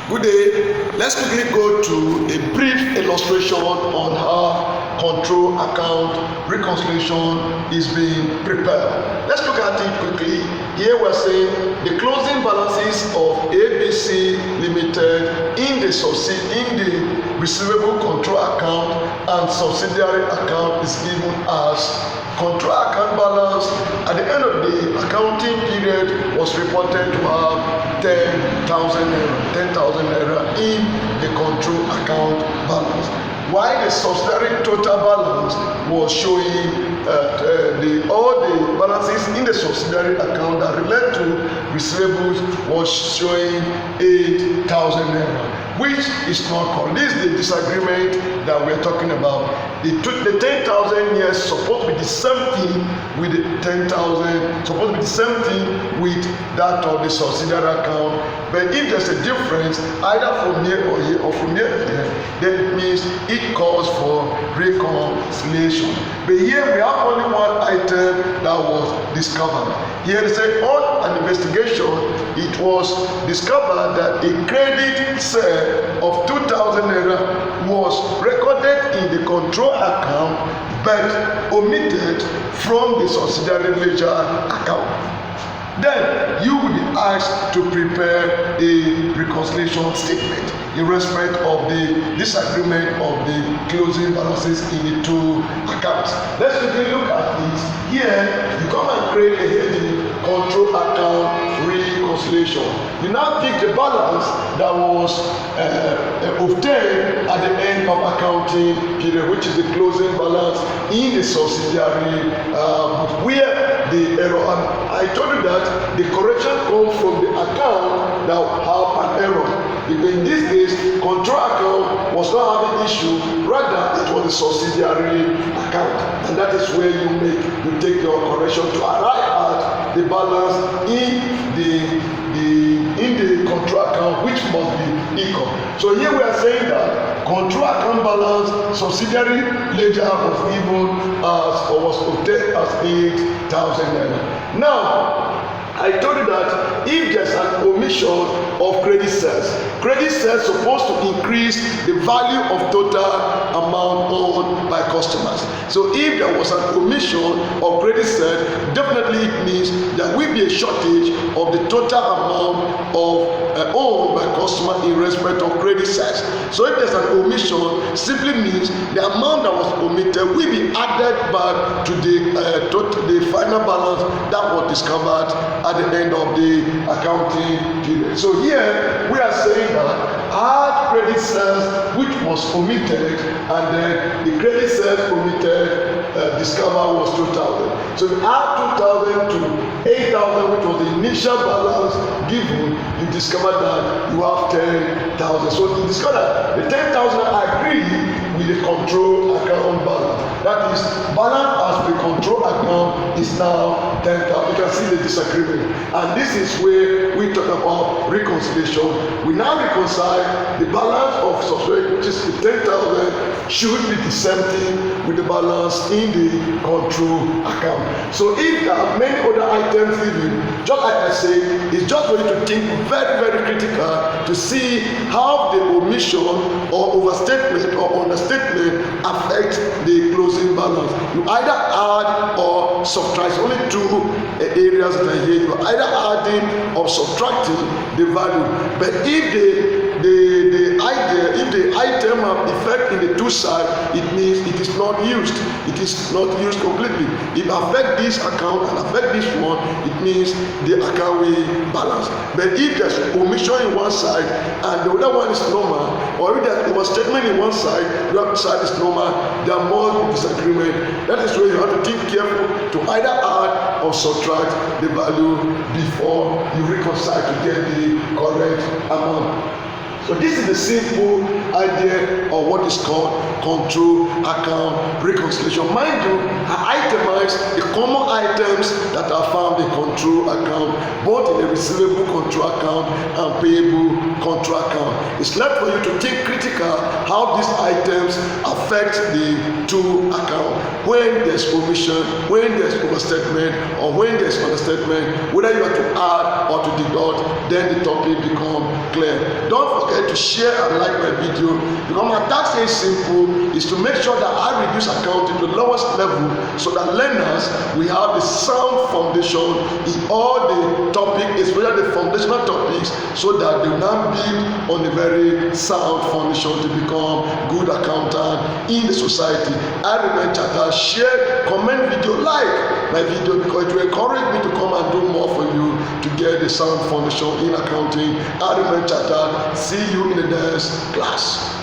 Good day. Let's quickly go to a brief illustration on how control account reconciliation is being prepared. Let's look at it quickly. Here we're saying the closing balances of ABC Limited in the receivable control account and subsidiary account is given as control account balance at the end of the accounting period was reported to have 10,000 naira in the control account balance, while the subsidiary total balance was showing all the balances in the subsidiary account that relate to receivables was showing 8,000 naira, which is not correct. This is the disagreement that we're talking about. The 10,000 here is supposed to be the same thing with the 10,000, supposed to be the same thing with that of the subsidiary account. But if there's a difference either from here or here or from here to here, then it means it calls for reconciliation. But here we have only one item that was discovered. Here they say on an investigation, it was discovered that a credit sale of 2,000 naira was recorded in the control account but omitted from the subsidiary ledger account. Then you will be asked to prepare a reconciliation statement in respect of the disagreement of the closing balances in the two accounts. Let's quickly look at this. Here, you come and create a heading, control account reconciliation. You now pick the balance that was obtained at the end of accounting period, which is the closing balance in the subsidiary where the error, and I told you that the correction comes from the account that have an error. In this case, control account was not having issue, rather it was the subsidiary account, and that is where you take your correction to arrive at the balance in the control account, which must be equal. So here we are saying that control account balance subsidiary ledger was given as or was obtained as 8,000 naira. Now I told you that if there's an omission of credit sales supposed to increase the value of total amount owed by customers. So if there was an omission of credit sales, definitely it means there will be a shortage of the total amount of owed by customer in respect of credit sales. So if there's an omission, simply means the amount that was omitted will be added back to the final balance that was discovered at the end of the accounting period. So here we are saying that add credit sales which was omitted, and then the credit sales omitted discovered was 2,000. So we add 2,000 to 8,000, which was the initial balance given. You discover that you have 10,000. So you discover that the 10,000 agree with the control account balance. That is, balance as the control account is now 10,000. You can see the disagreement. And this is where we talk about reconciliation. We now reconcile the balance of subsidiary, which is the 10,000, should be the same thing with the balance in the control account. So if there are many other items given, just like I said, it's just for you to think very, very critical to see how the omission or overstatement or understatement affect the closing balance. You either add or subtract. Only two areas that I hear. You are either adding or subtracting the value. But if the item have effect in the two sides, it means it is not used. It is not used completely. If affect this account and affect this one, it means the account will balance. But if there's omission in one side and the other one is normal, or if there's overstatement in one side, the other side is normal, there must be disagreement. That is where you have to think careful to either add or subtract the value before you reconcile to get the correct amount. So this is the simple idea of what is called control account reconciliation. Mind you, I itemize the common items that are found in control account, both in the receivable control account and payable control account. It's left for you to think critical how these items affect the two accounts. When there's omission, when there's overstatement, or when there's understatement, whether you have to add or to deduct, then the topic becomes clear. Don't forget forget to share and like my video, because my task is simple, is to make sure that I reduce accounting to the lowest level, so that learners will have the sound foundation in all the topics, especially the foundational topics, so that they will now build on a very sound foundation to become good accountant in the society. I remain Chata. Share, comment video, like my video, because it will encourage me to come and do more for you to get the sound foundation in accounting. I remain Chata. See you in the next class.